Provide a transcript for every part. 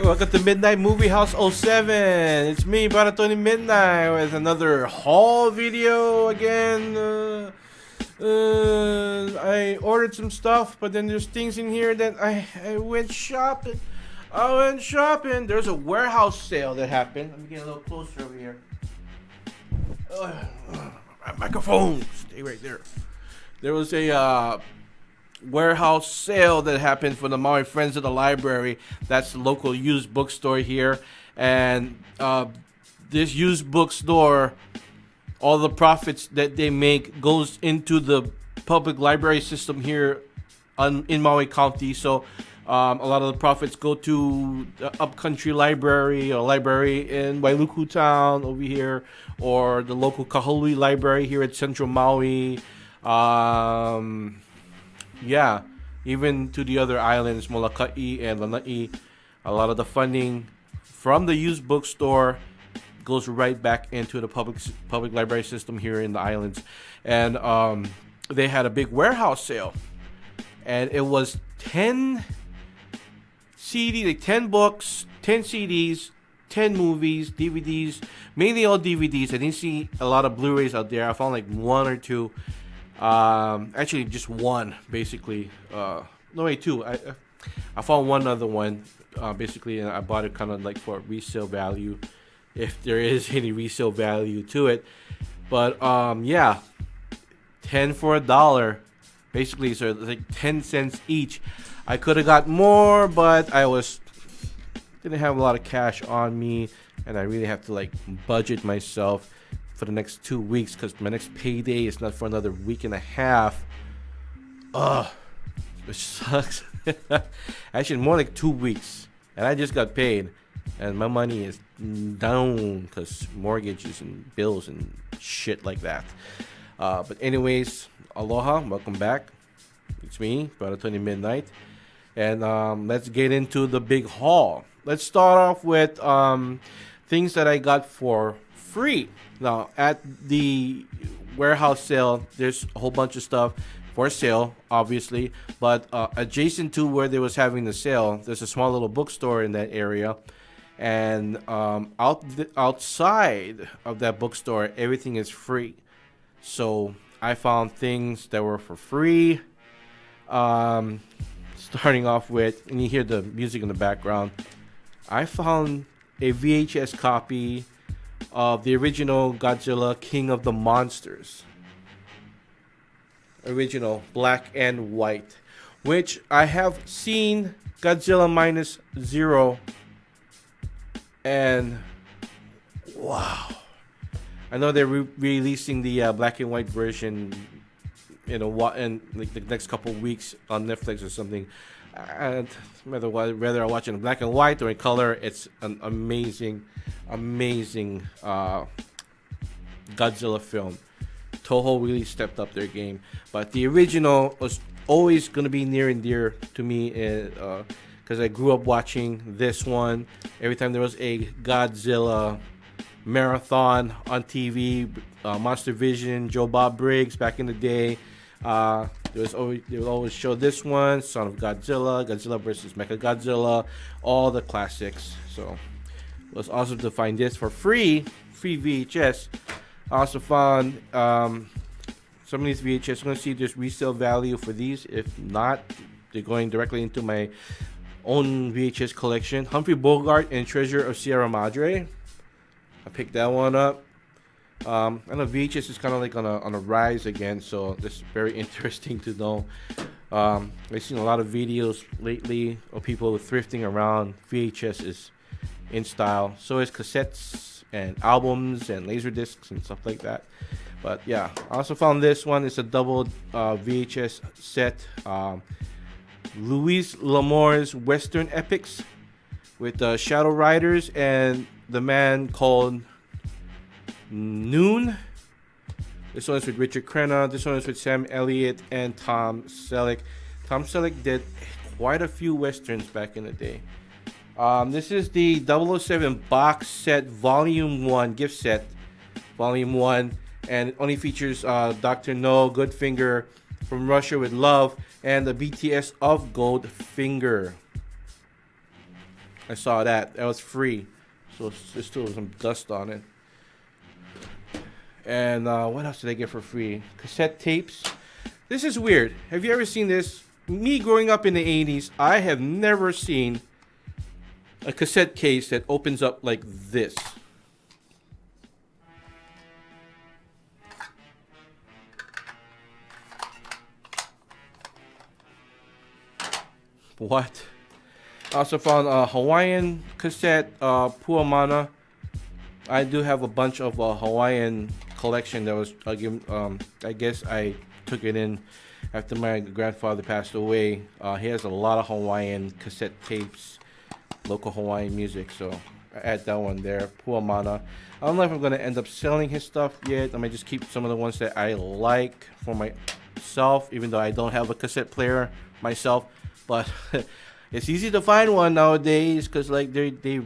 Welcome to Midnight Movie House '07. It's me, Brother Tony Midnight, with another haul video again. I ordered some stuff, but then there's things in here that I went shopping. There's a warehouse sale that happened. Let me get a little closer over here. My microphone, stay right there. There was a warehouse sale that happened for the Maui Friends of the library. That's the local used bookstore here. And this used bookstore, all the profits that they make goes into the public library system here in Maui County. So a lot of the profits go to the Upcountry Library or library in Wailuku Town over here, or the local Kahului Library here at Central Maui. Yeah, even to the other islands, Molokai and Lanai. A lot of the funding from the used bookstore goes right back into the public library system here in the islands. And they had a big warehouse sale, and it was 10 CDs, like 10 books, 10 CDs, 10 movies, DVDs, mainly all DVDs. I didn't see a lot of Blu-rays out there. I found like one or two. Actually, just one, basically. No, wait, two. I found one other one, basically, and I bought it kind of like for resale value, if there is any resale value to it. But yeah, 10 for $1, basically. So it's like 10 cents each. I could have got more, but didn't have a lot of cash on me, and I really have to like budget myself for the next 2 weeks, because my next payday is not for another week and a half. Which sucks. Actually, more like 2 weeks, and I just got paid, and my money is down because mortgages and bills and shit like that. But anyways, aloha, welcome back. It's me, Brother Tony Midnight, and let's get into the big haul. Let's start off with things that I got for free. Now, at the warehouse sale, there's a whole bunch of stuff for sale, obviously, but adjacent to where they was having the sale, there's a small little bookstore in that area, and outside of that bookstore, everything is free. So I found things that were for free. Starting off with, and you hear the music in the background, I found a VHS copy of the original Godzilla King of the Monsters. Original, black and white. Which I have seen Godzilla Minus Zero. And wow. I know they're releasing the black and white version in like the next couple weeks on Netflix or something. And whether I watch it in black and white or in color, it's an amazing Godzilla film. Toho really stepped up their game, but the original was always going to be near and dear to me, because I grew up watching this one. Every time there was a Godzilla marathon on TV, Monster Vision, Joe Bob Briggs back in the day, they would always show this one, Son of Godzilla, Godzilla versus Mechagodzilla, all the classics. So it was awesome to find this for free VHS. I also found some of these VHS. I'm going to see if there's resale value for these. If not, they're going directly into my own VHS collection. Humphrey Bogart and Treasure of Sierra Madre. I picked that one up. I know VHS is kind of like on a rise again, so this is very interesting to know. I've seen a lot of videos lately of people thrifting around. VHS is in style. So is cassettes and albums and laser discs and stuff like that. But yeah, I also found this one. It's a double VHS set. Louis L'Amour's Western Epics with Shadow Riders and The Man Called Noon. This one is with Richard Crenna. This one is with Sam Elliott and Tom Selleck. Tom Selleck did quite a few westerns back in the day. This is the 007 box set, Volume 1, gift set, Volume 1. And it only features Dr. No, Goldfinger, From Russia with Love, and the BTS of Goldfinger. I saw that. That was free. So there's still some dust on it. And what else did I get for free? Cassette tapes. This is weird. Have you ever seen this? Me growing up in the 80s, I have never seen a cassette case that opens up like this. What? I also found a Hawaiian cassette, Puamana. I do have a bunch of Hawaiian collection that was given. I guess I took it in after my grandfather passed away. He has a lot of Hawaiian cassette tapes, local Hawaiian music. So I add that one there. Puamana. I don't know if I'm gonna end up selling his stuff yet. I might just keep some of the ones that I like for myself, even though I don't have a cassette player myself. But it's easy to find one nowadays because like they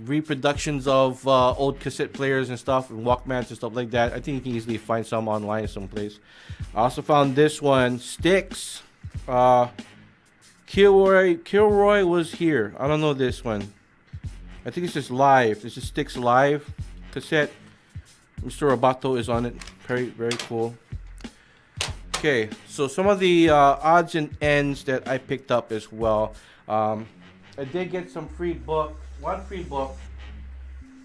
reproductions of old cassette players and stuff and Walkmans and stuff like that. I think you can easily find some online someplace. I also found this one, Styx. Kilroy was here. I don't know this one. I think it's just live. This is Styx live cassette. Mr. Roboto is on it. Very, very cool. Okay, so some of the odds and ends that I picked up as well. I did get some free book. One free book.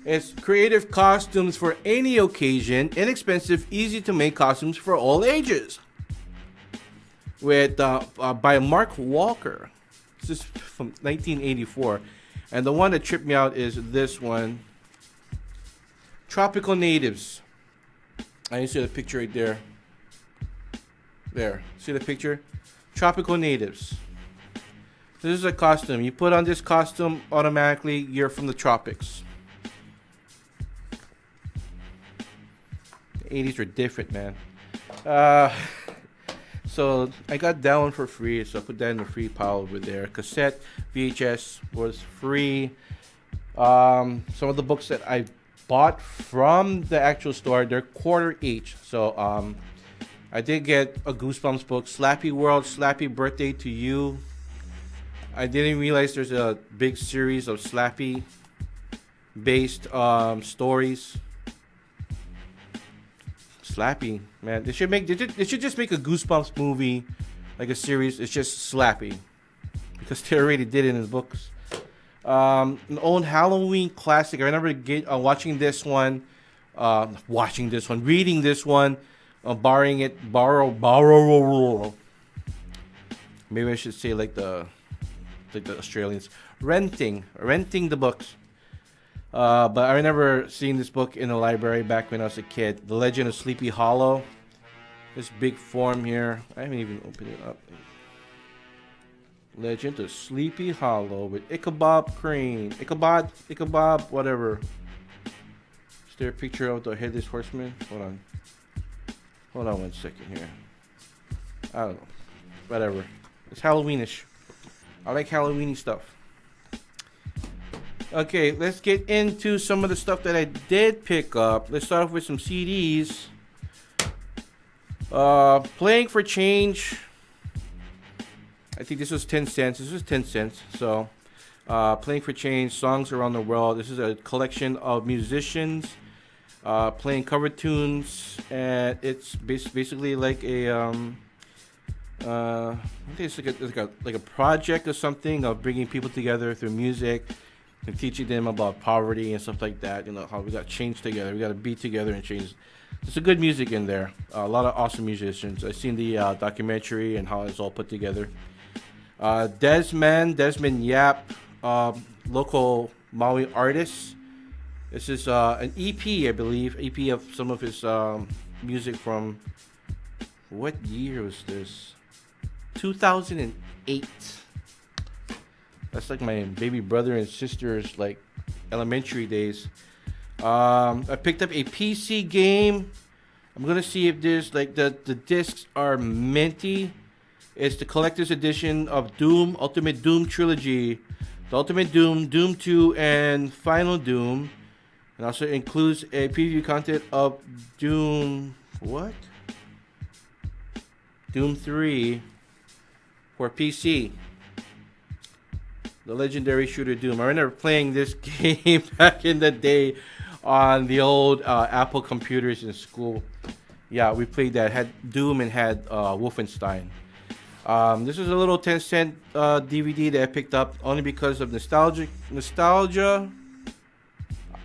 It's creative costumes for any occasion, inexpensive, easy to make costumes for all ages. With by Mark Walker. This is from 1984, and the one that tripped me out is this one. Tropical Natives. I see the picture right there. There, see the picture? Tropical Natives. This is a costume. You put on this costume, automatically you're from the tropics. The 80s were different, man. So I got that one for free, so I put that in the free pile over there. Cassette, VHS was free. Some of the books that I bought from the actual store, they're quarter each. So I did get a Goosebumps book, Slappy World, Slappy Birthday to You. I didn't realize there's a big series of Slappy based stories. Slappy, man. They should just make a Goosebumps movie, like a series. It's just Slappy. Because they already did it in the books. An old Halloween classic. I remember watching this one, reading this one. Borrow. Maybe I should say like the Australians, renting the books. But I remember seeing this book in the library back when I was a kid. The Legend of Sleepy Hollow. This big form here. I haven't even opened it up. Legend of Sleepy Hollow with Ichabod Crane. Ichabod, whatever. Is there a picture of the Headless Horseman? Hold on 1 second here. I don't know. Whatever. It's Halloweenish. I like Halloweeny stuff. Okay, let's get into some of the stuff that I did pick up. Let's start off with some CDs. Playing for Change. I think this was 10 cents. This was 10 cents. So, Playing for Change, Songs Around the World. This is a collection of musicians playing cover tunes, and it's basically like a I think it's like a project or something of bringing people together through music and teaching them about poverty and stuff like that. You know, how we got to change together, we got to be together and change. There's a good music in there. A lot of awesome musicians. I've seen the documentary and how it's all put together. Desmond Yap, local Maui artist. This is an EP, I believe. EP of some of his music from, what year was this? 2008. That's like my baby brother and sister's like elementary days. I picked up a PC game. I'm gonna see if there's like the discs are minty. It's the collector's edition of Doom, Ultimate Doom Trilogy. The Ultimate Doom, Doom 2, and Final Doom. And also includes a preview content of Doom... What? Doom 3 for PC. the legendary shooter Doom. I remember playing this game back in the day on the old Apple computers in school. Yeah, we played that. Had Doom and had Wolfenstein. This is a little 10-cent DVD that I picked up only because of nostalgia.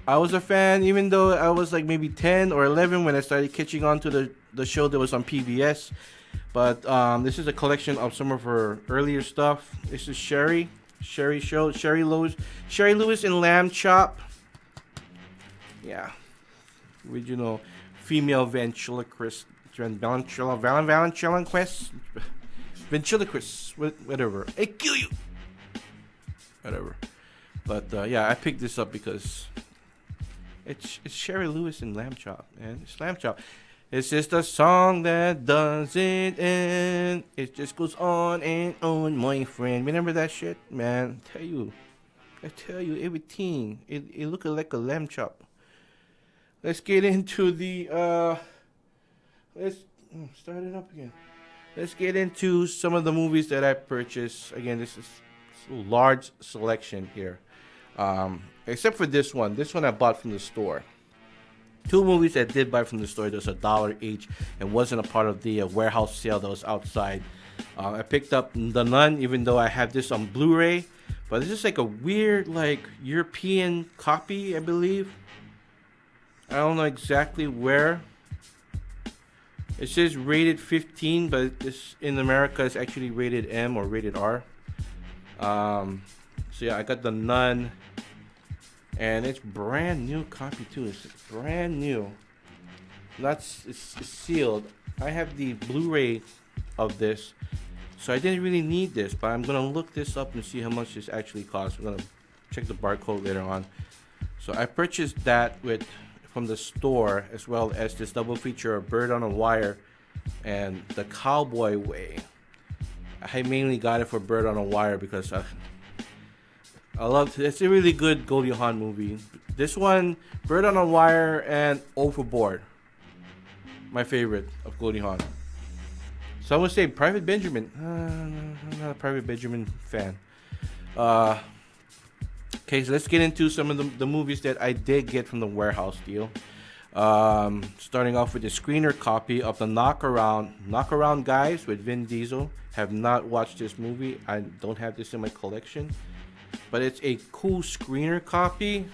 I was a fan, even though I was like maybe 10 or 11 when I started catching on to the show that was on PBS. But this is a collection of some of her earlier stuff. This is Sherry Lewis and Lamb Chop. Yeah, original female ventriloquist, ventriloquist, whatever. I kill you, whatever. But yeah, I picked this up because it's Sherry Lewis and Lamb Chop, man. It's Lamb Chop. It's just a song that doesn't end. It just goes on and on, my friend. Remember that shit, man? I tell you, everything. It looked like a lamb chop. Let's get into the let's start it up again. Let's get into some of the movies that I purchased. Again, this is a large selection here. Except for this one. This one I bought from the store. Two movies I did buy from the store. There's $1 each and wasn't a part of the warehouse sale that was outside. I picked up The Nun, even though I have this on Blu-ray. But this is like a weird, like, European copy, I believe. I don't know exactly where. It says rated 15, but this in America it's actually rated M or rated R. So yeah, I got The Nun. And it's brand new copy too. It's brand new. It's sealed. I have the Blu-ray of this, so I didn't really need this. But I'm gonna look this up and see how much this actually costs. I'm gonna check the barcode later on. So I purchased that from the store, as well as this double feature of Bird on a Wire and The Cowboy Way. I mainly got it for Bird on a Wire because I love it's a really good Goldie Hawn movie. This one, Bird on a Wire and Overboard. My favorite of Goldie Hawn. Some would say Private Benjamin. I'm not a Private Benjamin fan. Okay, so let's get into some of the movies that I did get from the warehouse deal. Starting off with the screener copy of the Knockaround Guys with Vin Diesel. Have not watched this movie. I don't have this in my collection. But it's a cool screener copy.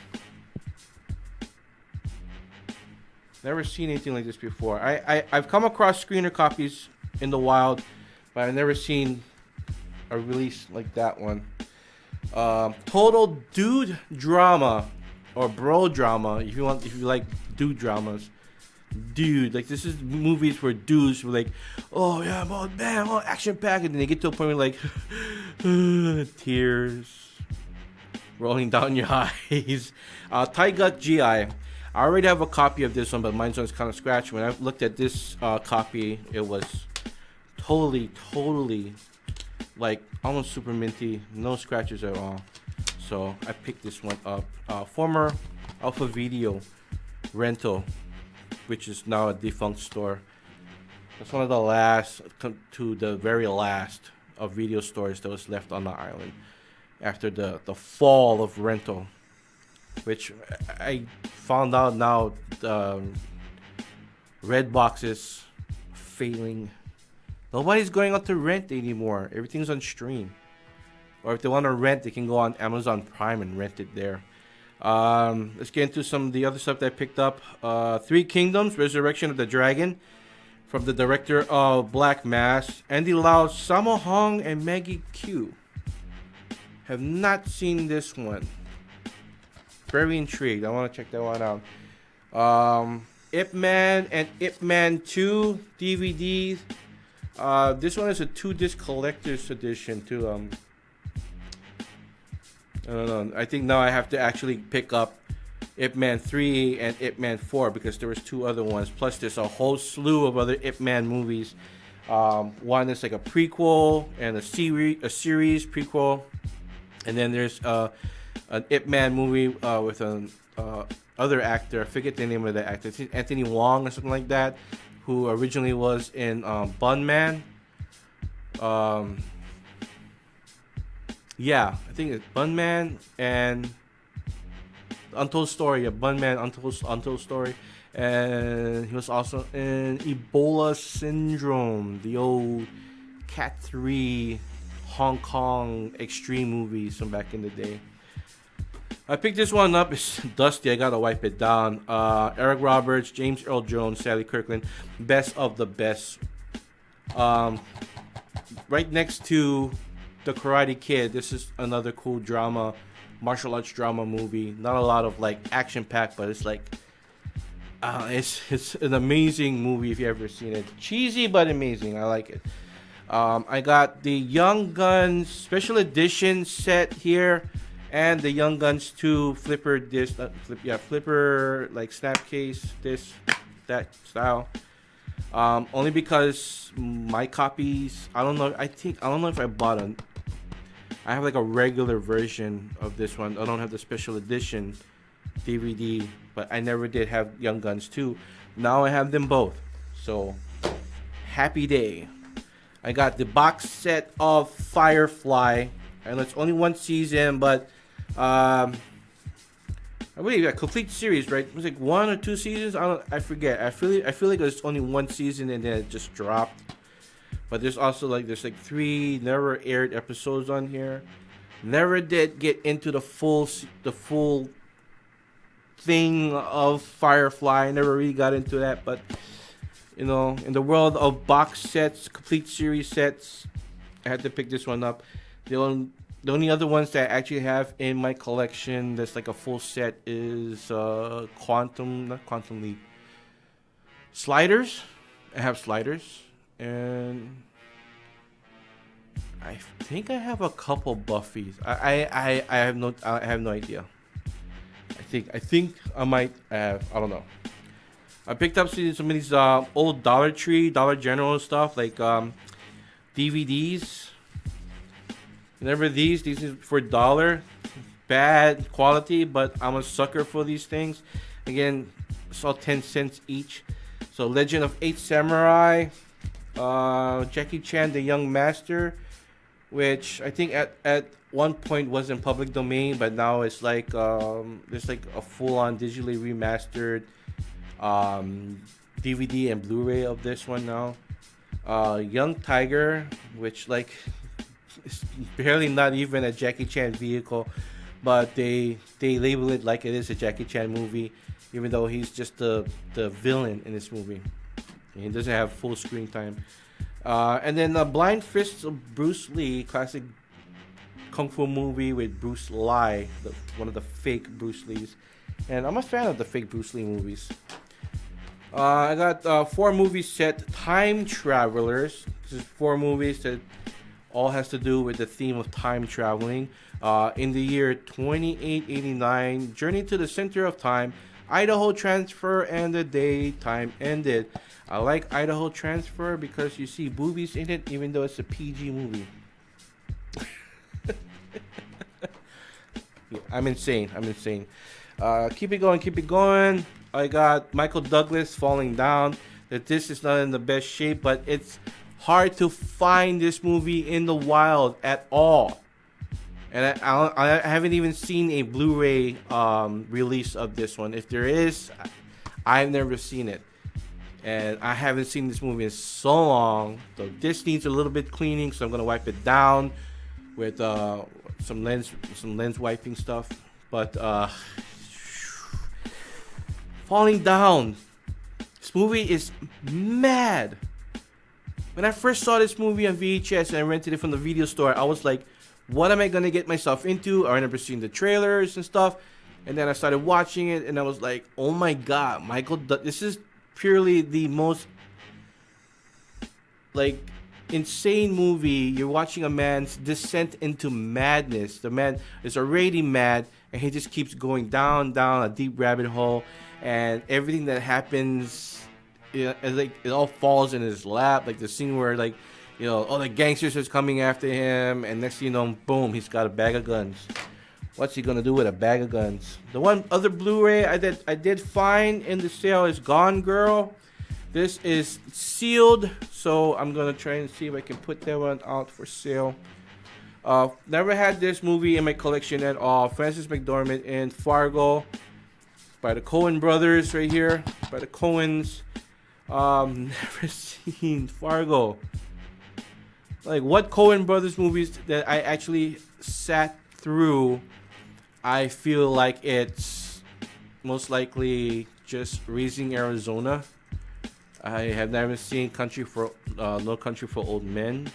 Never seen anything like this before. I've come across screener copies in the wild, but I've never seen a release like that one. Total dude drama or bro drama, if you like dude dramas. Dude, like this is movies where dudes were like, oh yeah, I'm all action packed, and then they get to a point where like tears rolling down your eyes. Thai Gut GI. I already have a copy of this one, but mine's kind of scratched. When I looked at this copy, it was totally, like almost super minty, no scratches at all. So I picked this one up. Former Alpha Video rental, which is now a defunct store. That's one of the last to the very last of video stores that was left on the island after the fall of rental, which I found out now Redbox is failing. Nobody's going out to rent anymore. Everything's on stream. Or if they want to rent, they can go on Amazon Prime and rent it there. Let's get into some of the other stuff that I picked up. Three Kingdoms, Resurrection of the Dragon, from the director of Black Mass, Andy Lau, Sammo Hung, and Maggie Q. Have not seen this one. Very intrigued. I want to check that one out. Ip Man and Ip Man 2 DVDs. This one is a 2-disc collector's edition too. I don't know. I think now I have to actually pick up Ip Man 3 and Ip Man 4 because there was 2 other ones. Plus, there's a whole slew of other Ip Man movies. One is like a prequel and a series prequel, and then there's an Ip Man movie with an other actor. I forget the name of the actor. It's Anthony Wong or something like that, who originally was in Bun Man. Yeah, I think it's Bunman and Untold Story. Yeah, Bunman, Untold Story, and he was also in Ebola Syndrome, the old Cat 3 Hong Kong extreme movies from back in the day. I picked this one up. It's dusty. I gotta wipe it down. Eric Roberts, James Earl Jones, Sally Kirkland, best of the best. Um, right next to The Karate Kid, this is another cool drama, martial arts drama movie. Not a lot of like action packed, but it's like it's an amazing movie if you ever seen it. Cheesy but amazing. I like it. I got the Young Guns special edition set here, and the Young Guns 2 flipper disc, flipper like snap case disc, that style. Only because my copies, I don't know. I don't know if I bought them. I have like a regular version of this one. I don't have the special edition DVD, but I never did have Young Guns 2. Now I have them both. So happy day. I got the box set of Firefly, and it's only one season, but I believe a complete series, right? It was like 1 or 2 seasons. I forget. I feel like it was only one season and then it just dropped. But there's also like 3 never aired episodes on here. Never did get into the full thing of Firefly. Never really got into that, but you know, in the world of box sets, complete series sets, I had to pick this one up. The only other ones that I actually have in my collection that's like a full set is not Quantum Leap. Sliders. I have Sliders. And I think I have a couple Buffys. I have no idea. I think I might have. I don't know. I picked up some of these old Dollar Tree, Dollar General stuff like DVDs. Remember these? These is for $1. Bad quality, but I'm a sucker for these things. Again, it's all 10 cents each. So Legend of 8 Samurai, Jackie Chan, The Young Master, which I think at one point was in public domain, but now it's like there's like a full-on digitally remastered DVD and Blu-ray of this one now. Young Tiger, which like is barely not even a Jackie Chan vehicle, but they label it like it is a Jackie Chan movie, even though he's just the villain in this movie. And he doesn't have full screen time. And then Blind Fists of Bruce Lee, classic kung fu movie with Bruce Lee, one of the fake Bruce Lees. And I'm a fan of the fake Bruce Lee movies. I got 4 movies set, Time Travelers. This is 4 movies that all has to do with the theme of time traveling. In the year 2889, Journey to the Center of Time, Idaho Transfer, and the Day Time Ended. I like Idaho Transfer because you see boobies in it, even though it's a PG movie. I'm insane. Keep it going. I got Michael Douglas, Falling Down. That this is not in the best shape, but it's hard to find this movie in the wild at all. And I haven't even seen a Blu-ray release of this one. If there is, I've never seen it. And I haven't seen this movie in so long. So this needs a little bit cleaning, so I'm gonna wipe it down with some lens wiping stuff. But Falling Down. This movie is mad. When I first saw this movie on VHS and I rented it from the video store, I was like, what am I gonna get myself into? I remember seeing the trailers and stuff, and then I started watching it, and I was like, oh my god, this is purely the most like insane movie. You're watching a man's descent into madness. The man is already mad, and he just keeps going down a deep rabbit hole, and everything that happens, like it all falls in his lap. Like the scene where like, you know, all the gangsters is coming after him, and next thing you know, boom, he's got a bag of guns. What's he gonna do with a bag of guns? The one other Blu-ray I did find in the sale is Gone Girl. This is sealed, so I'm gonna try and see if I can put that one out for sale. Never had this movie in my collection at all. Francis McDormand in Fargo by the Coen brothers right here. By the Coens. Never seen Fargo. Like, what Coen brothers movies that I actually sat through, I feel like it's most likely just Raising Arizona. I have never seen No Country for Old Men.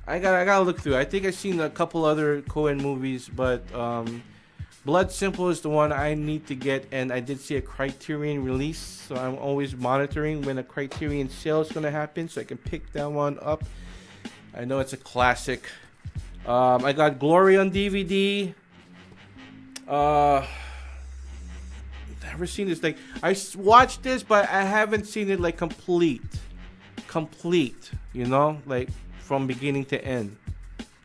I gotta look through. I think I've seen a couple other Coen movies, but Blood Simple is the one I need to get, and I did see a Criterion release, so I'm always monitoring when a Criterion sale is gonna happen, so I can pick that one up. I know it's a classic. I got Glory on DVD. Never seen this. Like, I watched this, but I haven't seen it like complete. You know, like from beginning to end.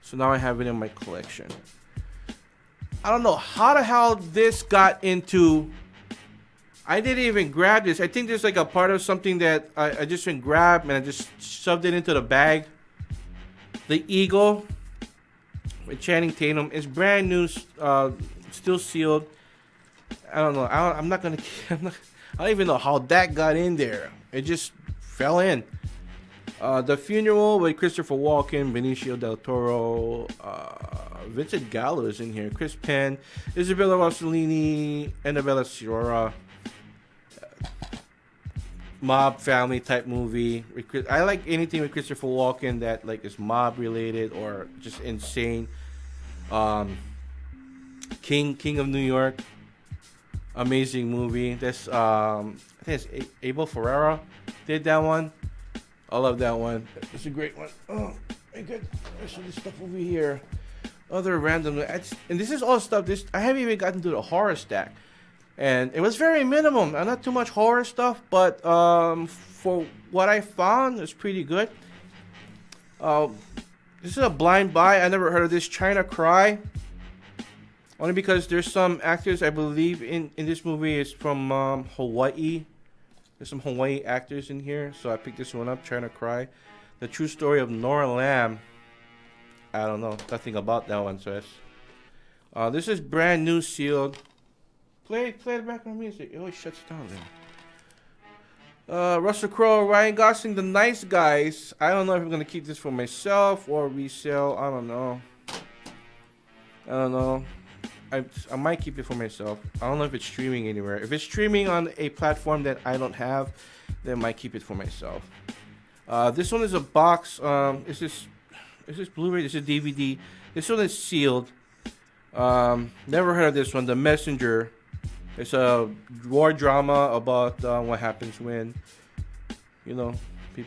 So now I have it in my collection. I don't know how the hell this got into. I didn't even grab this. I think there's like a part of something that I just didn't grab, and I just shoved it into the bag. The Eagle with Channing Tatum is brand new, still sealed. I don't know. I don't even know how that got in there. It just fell in. The Funeral with Christopher Walken, Benicio del Toro, Vincent Gallo is in here. Chris Penn, Isabella Rossellini, Annabella Sciorra. Mob family type movie. I like anything with Christopher Walken that like is mob related or just insane. King of New York, amazing movie. That's I think it's Abel Ferrara did that one. I love that one. It's a great one. Oh my god, there's this stuff over here. Other random, and this is all stuff. I haven't even gotten to the horror stack. And it was very minimum, not too much horror stuff, but for what I found, it's pretty good. This is a blind buy. I never heard of this. China Cry. Only because there's some actors, I believe, in this movie is from Hawaii. There's some Hawaii actors in here, so I picked this one up, China Cry. The True Story of Nora Lamb. I don't know, nothing about that one, so this is brand new, sealed. Play the background music. It always shuts down then. Russell Crowe, Ryan Gosling, The Nice Guys. I don't know if I'm gonna keep this for myself or resell. I don't know. I might keep it for myself. I don't know if it's streaming anywhere. If it's streaming on a platform that I don't have, then I might keep it for myself. This one is a box. Is this Blu-ray? This is DVD. This one is sealed. Never heard of this one. The Messenger. It's a war drama about what happens when, you know,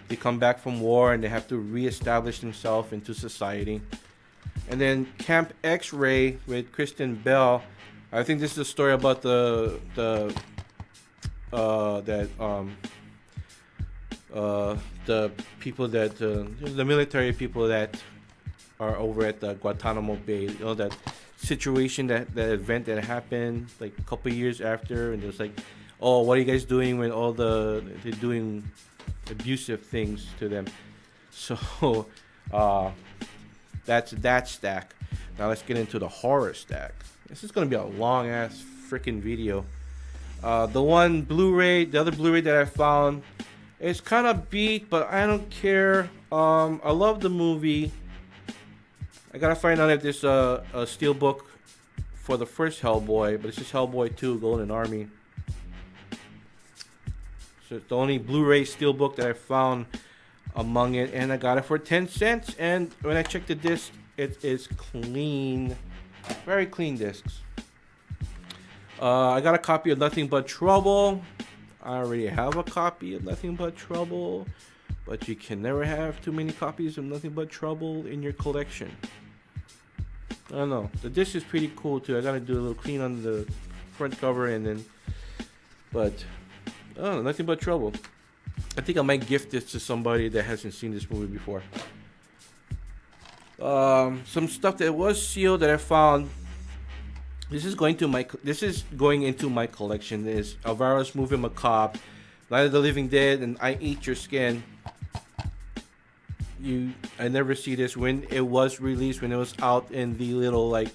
they come back from war and they have to reestablish themselves into society. And then Camp X-Ray with Kristen Bell. I think this is a story about the people that the military people that are over at the Guantanamo Bay. You know, that situation, that event that happened like a couple years after, and it was like, oh, what are you guys doing when they're doing abusive things to them? So that's that stack. Now let's get into the horror stack. This is gonna be a long ass freaking video. The other Blu-ray that I found, it's kind of beat, but I don't care. I love the movie. I gotta find out if there's a steelbook for the first Hellboy, but it's just Hellboy 2 Golden Army. So it's the only Blu-ray steelbook that I found among it, and I got it for 10 cents. And when I checked the disc, it is clean, very clean discs. I got a copy of Nothing But Trouble. I already have a copy of Nothing But Trouble, but you can never have too many copies of Nothing But Trouble in your collection. I don't know. The disc is pretty cool too. I gotta do a little clean on the front cover and then, but I don't know, Nothing But Trouble. I think I might gift this to somebody that hasn't seen this movie before. Some stuff that was sealed that I found. This is going into my collection. Is Alvaro's Movie Macabre, Night of the Living Dead, and I Eat Your Skin. I never see this when it was released, when it was out in the little like,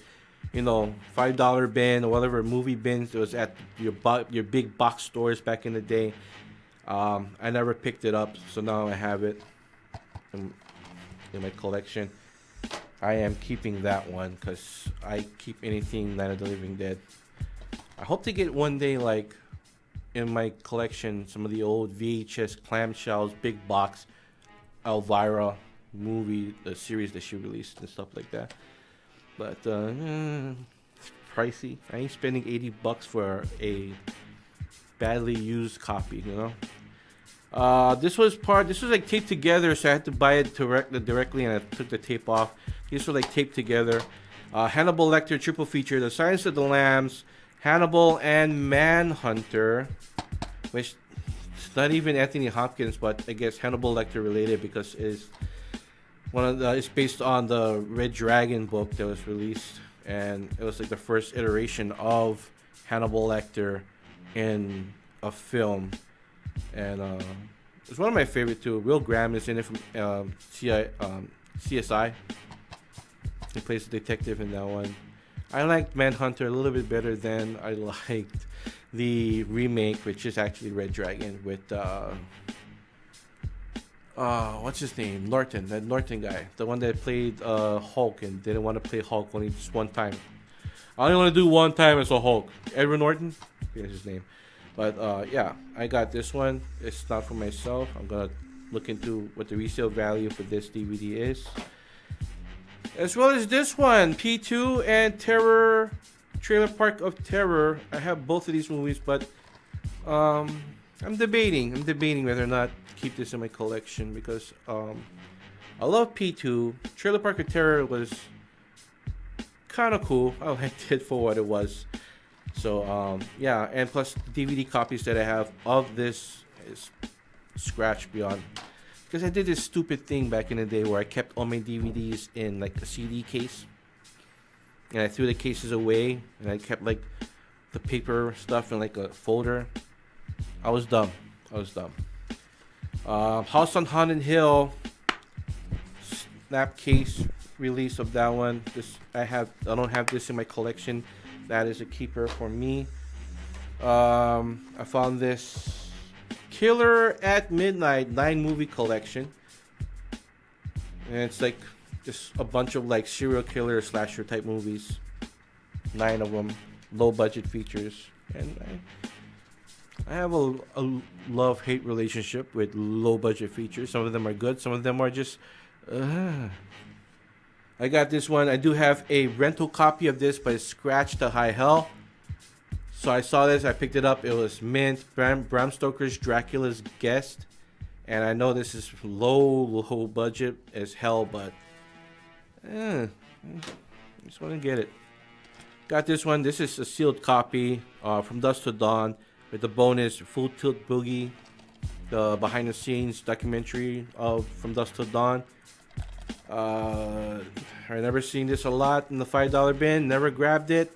$5 bin or whatever movie bins it was at your big box stores back in the day. I never picked it up, so now I have it in my collection. I am keeping that one because I keep anything Night of the Living Dead. I hope to get one day, like, in my collection, some of the old VHS clamshells, big box, Elvira movie, the series that she released and stuff like that. But, it's pricey. I ain't spending $80 for a badly used copy, This was like taped together, so I had to buy it directly, and I took the tape off. These were like taped together. Hannibal Lecter triple feature: The Silence of the Lambs, Hannibal, and Manhunter, which it's not even Anthony Hopkins, but I guess Hannibal Lecter related because it's based on the Red Dragon book that was released, and it was like the first iteration of Hannibal Lecter in a film. And it's one of my favorite too. Will Graham is in it from CSI. He plays the detective in that one. I liked Manhunter a little bit better than I liked the remake, which is actually Red Dragon with what's his name? Norton, that Norton guy, the one that played Hulk and didn't want to play Hulk only just one time. I only want to do one time as a Hulk. Edward Norton, that's his name. But yeah, I got this one. It's not for myself. I'm gonna look into what the resale value for this DVD is, as well as this one, P2 and Terror, Trailer Park of Terror. I have both of these movies, but I'm debating whether or not to keep this in my collection because I love P2. Trailer Park of Terror was kind of cool. I liked it for what it was. So, yeah, and plus the DVD copies that I have of this is scratched beyond. Because I did this stupid thing back in the day where I kept all my DVDs in, like, a CD case. And I threw the cases away, and I kept, like, the paper stuff in, like, a folder. I was dumb. House on Haunted Hill, snapcase release of that one. I don't have this in my collection. That is a keeper for me. I found this Killer at Midnight 9-movie collection. And it's like just a bunch of like serial killer slasher type movies. 9 of them. Low budget features. And I have a love-hate relationship with low budget features. Some of them are good. Some of them are just... I got this one. I do have a rental copy of this, but it's scratched to high hell. So I saw this. I picked it up. It was mint. Bram Stoker's Dracula's Guest. And I know this is low budget as hell, but I just want to get it. Got this one. This is a sealed copy From Dusk to Dawn with the bonus Full Tilt Boogie, the behind-the-scenes documentary of From Dusk to Dawn. I never seen this a lot in the $5 bin. Never grabbed it.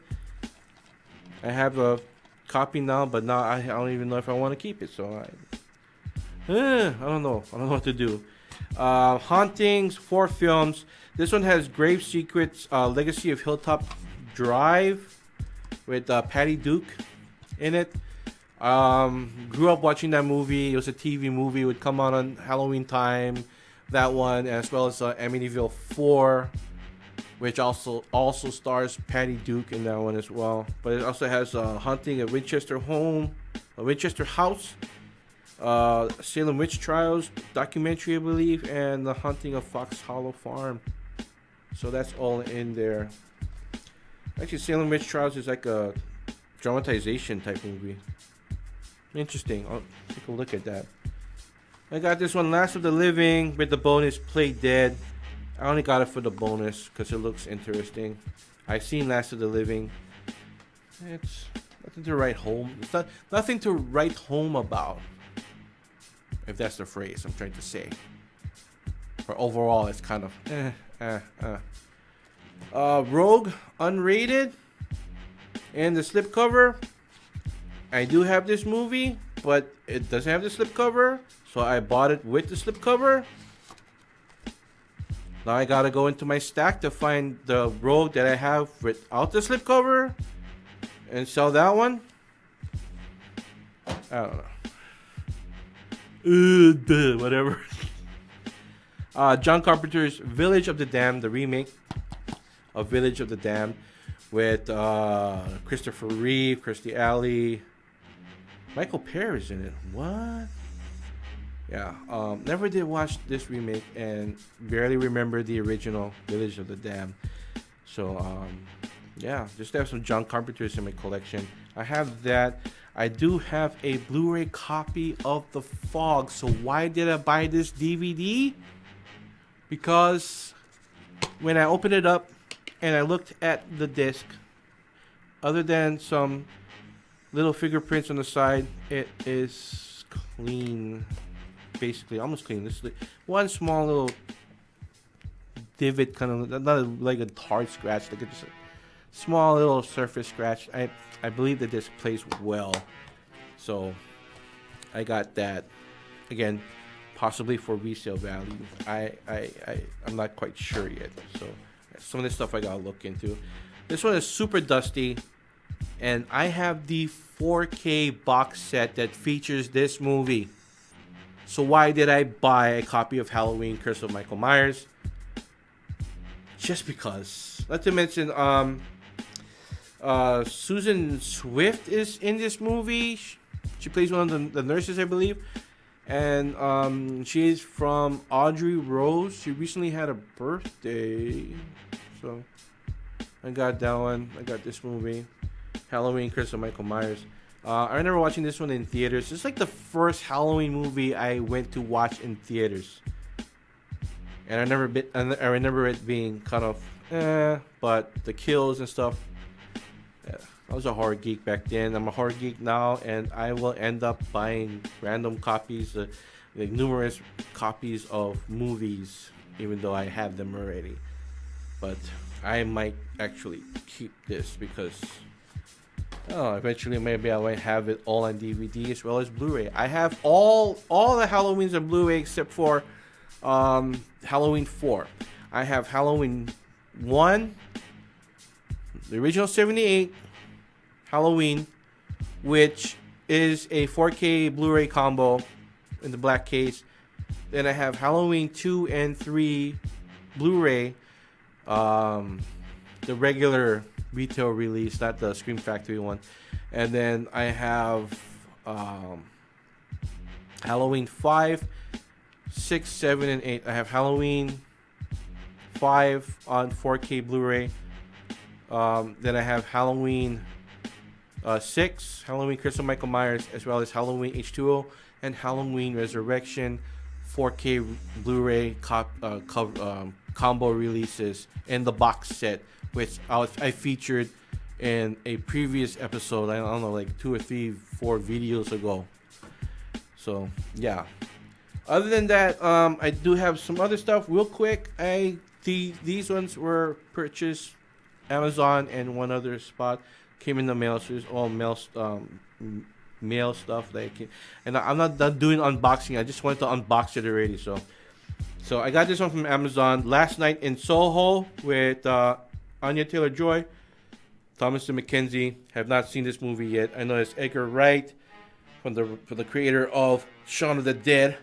I have a copy now, but now I don't even know if I want to keep it. So I don't know. I don't know what to do. Hauntings, 4 films. This one has Grave Secrets, Legacy of Hilltop Drive with Patty Duke in it. Grew up watching that movie. It was a TV movie. It would come on Halloween time. That one, as well as Amityville 4, which also stars Patty Duke in that one as well. But it also has Haunting at Winchester House, Salem Witch Trials documentary, I believe, and The Haunting of Fox Hollow Farm. So that's all in there. Actually, Salem Witch Trials is like a dramatization type movie. Interesting. I'll take a look at that. I got this one, Last of the Living, with the bonus Play Dead. I only got it for the bonus because it looks interesting. I've seen Last of the Living. It's nothing to write home. It's nothing to write home about, if that's the phrase I'm trying to say. Or overall, it's kind of Rogue, unrated, and the slipcover. I do have this movie, but it doesn't have the slipcover. So I bought it with the slipcover. Now I gotta go into my stack to find the Rogue that I have without the slipcover and sell that one. I don't know. Whatever. John Carpenter's Village of the Damned, the remake of Village of the Damned with Christopher Reeve, Kirstie Alley, Michael Parrish in it. What? Yeah, never did watch this remake and barely remember the original Village of the Damned. So, yeah, just have some John Carpenters in my collection. I have that. I do have a Blu-ray copy of The Fog. So why did I buy this DVD? Because when I opened it up and I looked at the disc, other than some little fingerprints on the side, it is clean. Basically almost clean. This is one small little divot, kind of not like a hard scratch, like just a small little surface scratch. I believe that this plays well, so I got that. Again, possibly for resale value. I'm not quite sure yet. So some of this stuff I gotta look into. This one is super dusty, and I have the 4K box set that features this movie. So why did I buy a copy of Halloween Curse of Michael Myers? Just because. Not to mention, Susan Swift is in this movie. She plays one of the nurses, I believe. And she's from Audrey Rose. She recently had a birthday. So I got that one. I got this movie. Halloween Curse of Michael Myers. I remember watching this one in theaters. It's like the first Halloween movie I went to watch in theaters, and I remember it being kind of, but the kills and stuff. Yeah, I was a horror geek back then. I'm a horror geek now, and I will end up buying random copies, like numerous copies of movies, even though I have them already. But I might actually keep this because. Oh, eventually maybe I might have it all on DVD as well as Blu-ray. I have all the Halloweens on Blu-ray except for Halloween 4. I have Halloween 1, the original 78 Halloween, which is a 4K Blu-ray combo in the black case. Then I have Halloween 2 and 3 Blu-ray, the regular retail release, not the Scream Factory one. And then I have Halloween 5, 6, 7, and 8. I have Halloween 5 on 4K Blu-ray. Then I have Halloween 6, Halloween Curse of Michael Myers, as well as Halloween H2O and Halloween Resurrection 4K Blu-ray combo releases in the box set, which I featured in a previous episode. I don't know, like 2 or 3, 4 videos ago. So yeah. Other than that, I do have some other stuff. Real quick, these ones were purchased Amazon and one other spot. Came in the mail, so it's all mail stuff that I can. And I'm not done doing unboxing. I just wanted to unbox it already. So I got this one from Amazon. Last Night in Soho with Anya Taylor-Joy, Thomasin McKenzie. Have not seen this movie yet. I know it's Edgar Wright from the creator of Shaun of the Dead.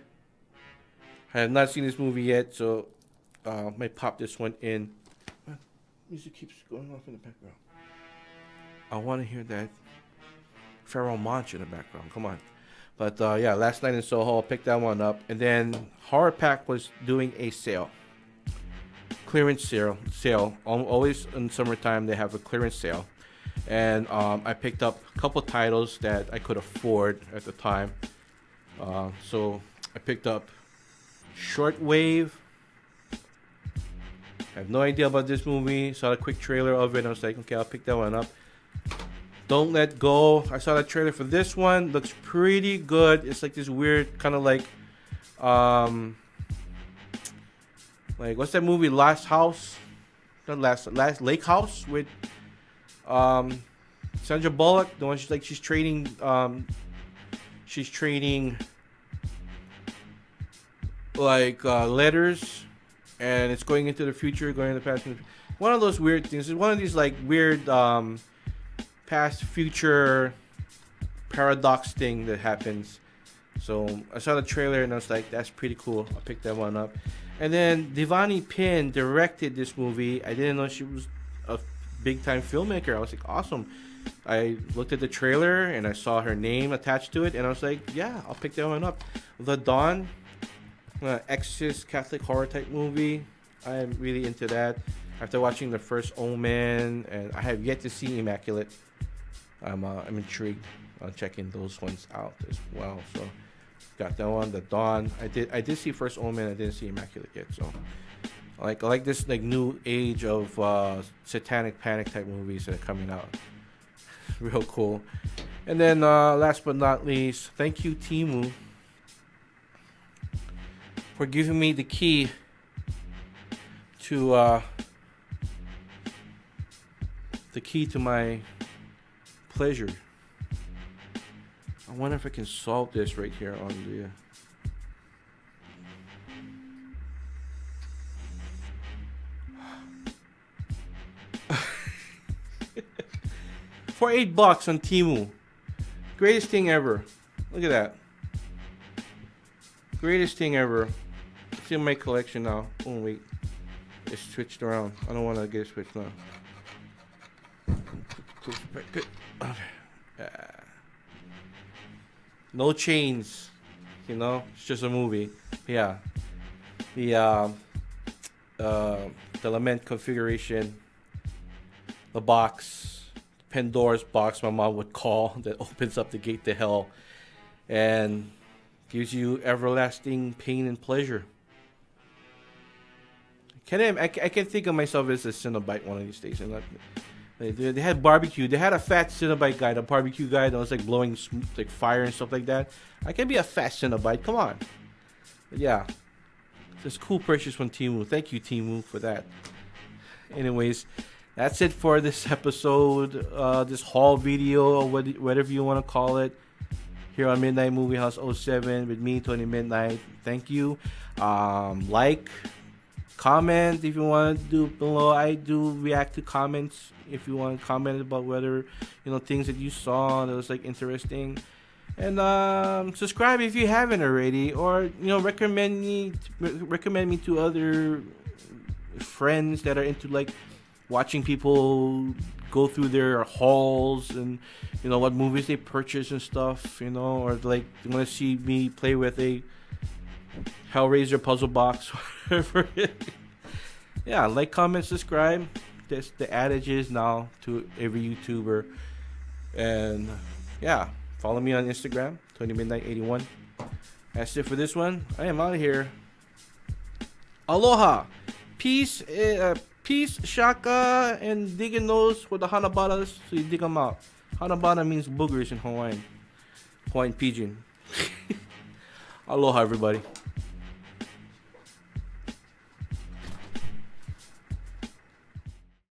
I have not seen this movie yet, so might pop this one in. Music keeps going off in the background. I want to hear that Pharoah Monch in the background. Come on. But yeah, Last Night in Soho, I picked that one up. And then Horror Pack was doing a sale. Clearance sale. Always in summertime, they have a clearance sale. And I picked up a couple titles that I could afford at the time. So I picked up Shortwave. I have no idea about this movie. Saw a quick trailer of it. I was like, okay, I'll pick that one up. Don't Let Go. I saw the trailer for this one. Looks pretty good. It's like this weird kind of like what's that movie? Last House, not last Lake House with Sandra Bullock. The one she's trading letters and it's going into the future, going into the past. One of those weird things. It's one of these like weird past future paradox thing that happens. So I saw the trailer and I was like, that's pretty cool. I'll pick that one up. And then Devani Pin directed this movie. I didn't know she was a big time filmmaker. I was like, awesome. I looked at the trailer and I saw her name attached to it, and I was like, yeah, I'll pick that one up. The Dawn, Exorcist Catholic horror type movie. I'm really into that. After watching the first Omen, and I have yet to see Immaculate, I'm intrigued on checking those ones out as well. So got that one, The Dawn. I did see first Omen. I didn't see Immaculate yet. So I like this like new age of satanic panic type movies that are coming out. Real cool. And then last but not least, thank you Temu for giving me the key to my pleasure. I wonder if I can solve this right here on the for $8 on Temu. Greatest thing ever. Look at that. Greatest thing ever. It's in my collection now. Oh wait. It's switched around. I don't want to get it switched now. No chains. You know? It's just a movie. Yeah. The lament configuration. The box. Pandora's box, my mom would call, that opens up the gate to hell and gives you everlasting pain and pleasure. I can think of myself as a Cenobite one of these days. And they had barbecue. They had a fat Cenobite guy, the barbecue guy that was like blowing like fire and stuff like that. I can be a fat Cenobite. Come on. But yeah, this cool purchase from Temu. Thank you, Temu, for that. Anyways. That's it for this episode, this haul video, or whatever you want to call it, here on Midnight Movie House 07 with me, Tony Midnight. Thank you. Like, comment if you want to do below. I do react to comments if you want to comment about whether, things that you saw that was like interesting. And subscribe if you haven't already, or recommend me to other friends that are into like watching people go through their hauls and what movies they purchase and stuff, or like you want to see me play with a Hellraiser puzzle box, whatever. Yeah, like, comment, subscribe. That's the adages now to every YouTuber. And yeah, follow me on Instagram, TonyMidnight81. That's it for this one. I am out of here. Aloha, peace. Peace, shaka, and digging those for the Hanabatas, so you dig them out. Hanabata means boogers in Hawaiian pidgin. Aloha, everybody.